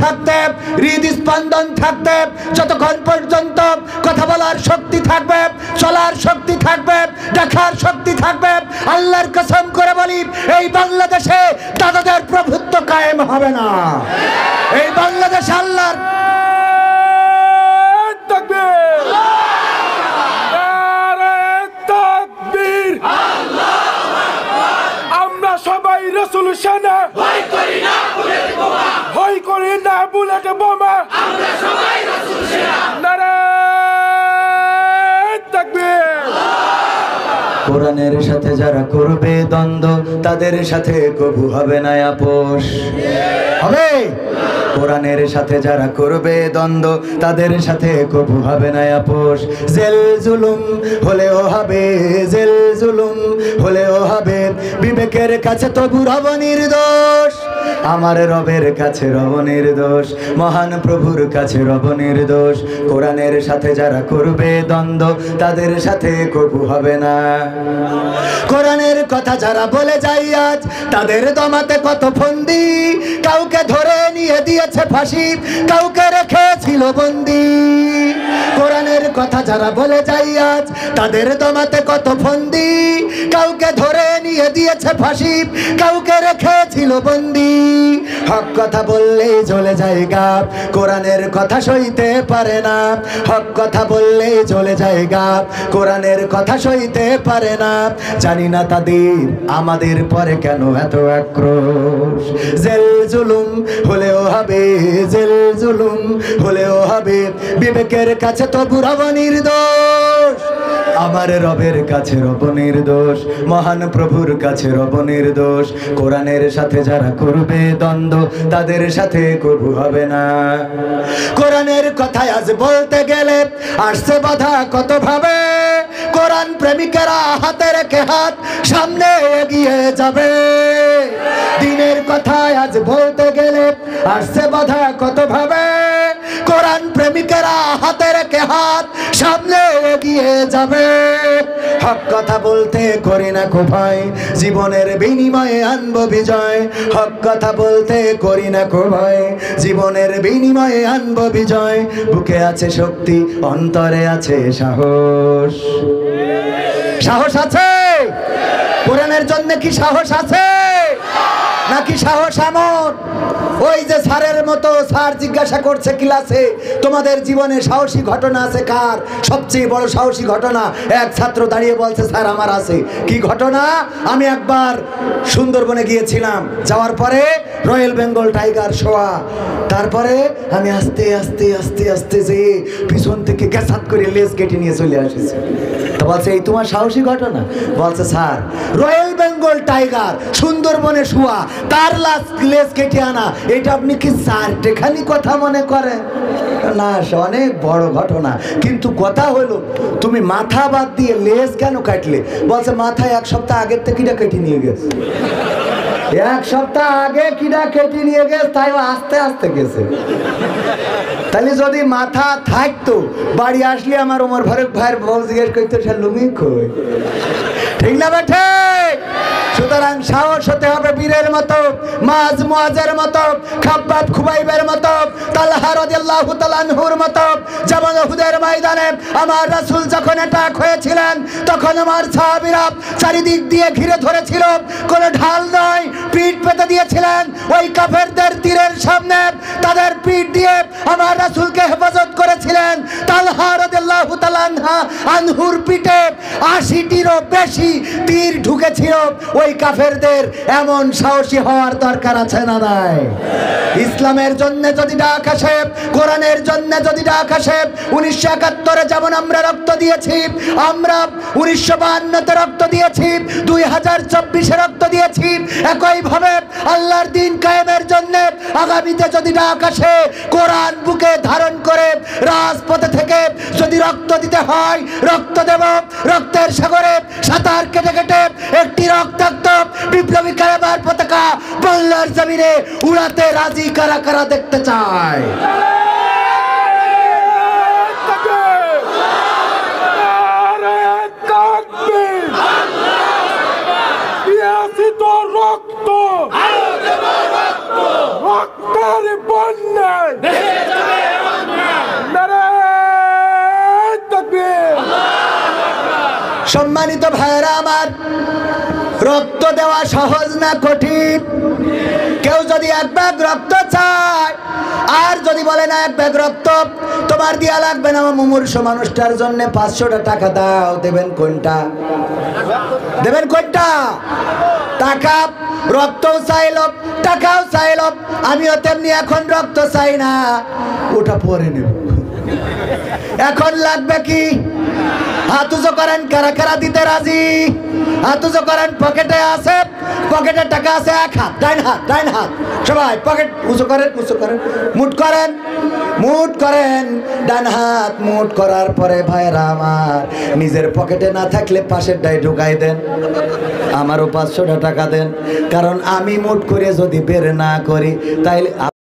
থাকতে হৃদস্পন্দন থাকতে যতক্ষণ পর্যন্ত কথা বলার শক্তি থাকবে, চলার শক্তি থাকবে, দেখার শক্তি থাকবে, আল্লাহর কসম করে বলি এই বাংলাদেশে দাদাদের প্রভুত্ব কায়েম হবে না। এই বাংলাদেশে আল্লাহর আমরা সবাই রাসূল সেনা, ভয় করি না বুলেট বোমা, ভয় করি না বুলেট বোমা, আমরা সবাই রাসূল সেনা। নারায়ে তাকবীর। কোরআনের সাথে যারা করবে দ্বন্দ্ব তাদের সাথে কবু হবে না আপোষ। হবে কোরআনের সাথে যারা করবে দ্বন্দ্ব তাদের সাথে কবু হবে না আপোষ। জেল জুলুম হলেও হবে, জেল জুলুম হলেও হবে, বিবেকের কাছে তবু রব নির্দোষ, আমার রবের কাছে রব নির্দোষ, মহান প্রভুর কাছে রব নির্দোষ। কোরআনের সাথে যারা করবে দ্বন্দ্ব তাদের সাথে কবু হবে না। কোরআনের কথা যারা বলে যায় আজ তাদের দমাতে কত ফন্দি, কাউকে ধরে নিয়ে দিয়েছে ফাঁসি, কাউকে রেখেছিল বন্দি। কোরআনের কথা যারা বলে যায় আজ তাদের দমাতে কত ফন্দি, কাউকে ধরে নিয়ে দিয়েছে ফাঁসি, কাউকে রেখেছিল বন্দি। হক কথা বললেই জ্বলে যায় গাব, কোরআনের কথা সইতে পারে না। হক কথা বললেই জ্বলে যায় গাব, কোরআনের কথা সইতে পারে না। জানি না তাদের আমাদের পরে কেন এত আক্রোশ। জেল জুলুম হলেও হবে, জেল জুলুম হলেও হবে, বিবেকের কাছে তবু রব নির্দোষ, আমার রবের কাছে রব নির্দোষ, মহান প্রভুর কাছে রব নির্দোষ। কোরআনের সাথে যারা করবে দ্বন্দ্ব তাদের সাথে কবু হবে না। কোরআনের কথায় আজ বলতে গেলে আসছে বাধা কত ভাবে, কোরআন প্রেমিকেরা হাতে রেখে হাত সামনে এগিয়ে যাবে। দিনের কথায় আজ বলতে গেলে আসছে বাধা কত ভাবে, কোরআন প্রেমিকেরা হাতে রেখে হাত সামনে এগিয়ে যাবে। হক কথা বলতে করি না কো ভয়, জীবনের বিনিময়ে আনবো বিজয়। হক কথা বলতে করি না কো ভয়, জীবনের বিনিময়ে আনবো বিজয়। বুকে আছে শক্তি, অন্তরে আছে সাহস। সাহস আছে কোরআনের জন্য? কি সাহস আছে নাকি সাহস এমন ওই যে স্যারের মতো স্যার জিজ্ঞাসা করছে ক্লাসে তোমাদের জীবনে সাহসী ঘটনা আছে কার? সবচেয়ে বড় সাহসী ঘটনা এক ছাত্র দাঁড়িয়ে বলছে স্যার আমার আছে। কি ঘটনা? আমি একবার সুন্দরবনে গিয়েছিলাম, যাওয়ার পরে রয়্যাল বেঙ্গল টাইগার শোয়া, তারপরে আমি আস্তে আস্তে আস্তে আস্তে যে পিছন থেকে গ্যাসাত করে লেজ কেটে নিয়ে চলে আসেছি। তো বলছে এই তোমার সাহসী ঘটনা? বলছে স্যার রয়্যাল বেঙ্গল টাইগার সুন্দরবনে শোয়া, তার লেজ কেটে আনা, এটা আপনি কি চারটেখানি কথা মনে করেন? না, অনেক বড় ঘটনা। কিন্তু কথা হলো তুমি মাথা বাদ দিয়ে লেজ কেন কাটলে? বলছে মাথা এক সপ্তাহ আগের থেকে কিটা কেটে নিয়ে গেছে। এক সপ্তাহ আগে কিটা কেটে নিয়ে গেছে, তাই আস্তে আস্তে গেছে। তাহলে যদি মাথা থাকতো বাড়ি আসলে আমার ওমর ফারুক ভাইয়ের বউ জিজ্ঞেস করতো সে লুঙ্গি কই। ঠিক না বেঠে? সুতরাং সাহস হতে হবে বীরের মতো, মাজ মুআজের মতো, খাব্বাব খুবাইবের মতো, তালহা রাদিয়াল্লাহু তাআলা আনহুর মতো। যেমন উহুদের ময়দানে আমার রাসূল যখন অ্যাটাক হয়েছিলেন তখন আমার সাহাবীরা চারিদিক দিয়ে ঘিরে ধরেছিল, কোনো ঢাল নয়, পিঠ পেতে দিয়েছিলেন ওই কাফেরদের তীরের সামনে, তাদের পিঠ দিয়ে আমার রাসূলকে হেফাজত করেছিলেন। তালহা রাদিয়াল্লাহু তাআলা আনহুর পিঠে ৮০টিরও বেশি তীর ঢুকেছিল। ওই কাফেরদের এমন সাহসী হওয়ার দরকার আছে না নাই? ইসলামের জন্য যদি ডাক আসে, কোরআনের জন্য যদি ডাক আসে, ১৯৭১-এ যেমন আমরা রক্ত দিয়েছি, আমরা ১৯৫২-তে রক্ত দিয়েছি, ২০২৪-এ রক্ত দিয়েছি, একইভাবে আল্লাহর দ্বীন কায়েমের জন্য আগামীতে যদি ডাক আসে, কোরআন বুকে ধারণ করে রাজপথে থেকে যদি রক্ত দিতে হয় রক্ত দেব। রক্তের সাগরে সাঁতার কেটে কেটে একটি রক্তাক্ত বিপ্লবী কালেমার পতাকা বাংলার জমিনে উড়াতে রাজি কারা কারা দেখতে চায়? রক্ত রক্তের অন্যায় নারায়ে তাকবীর। সম্মানিত ভাইরা আমার, রক্ত দেওয়া সহজ না কঠিন? কেউ যদি এক ব্যাগ রক্ত চায় আর যদি বলে না এক ব্যাগ রক্ত তোমার দিয়া লাগবে না, মুমূর্ষ মানুষটার জন্য 500টা টাকা দাও, দেবেন কোনটা? দেবেন কোনটা? টাকা। রক্তও চাইল, টাকাও চাইল। আমিও তেমনি এখন রক্ত চাই না, ওটা পরে নেব। এখন লাগবে কি? হাত উঁচু করেন, কারা কারা দিতে রাজি? হাত উঁচু করেন। পকেটে আছে, পকেটে টাকা আছে, এক হাত, ডাইন হাত, ডাইন হাত, সবাই পকেট উঁচু করেন, উঁচু করেন, মুঠ করেন, মুঠ করেন। ডান হাত মুঠ করার পরে ভাইরা আমার, নিজের পকেটে না থাকলে পাশের ডাই ঢুকাই দেন। আমারও 500টা টাকা দেন, কারণ আমি মুঠ করে যদি বের না করি তাইলে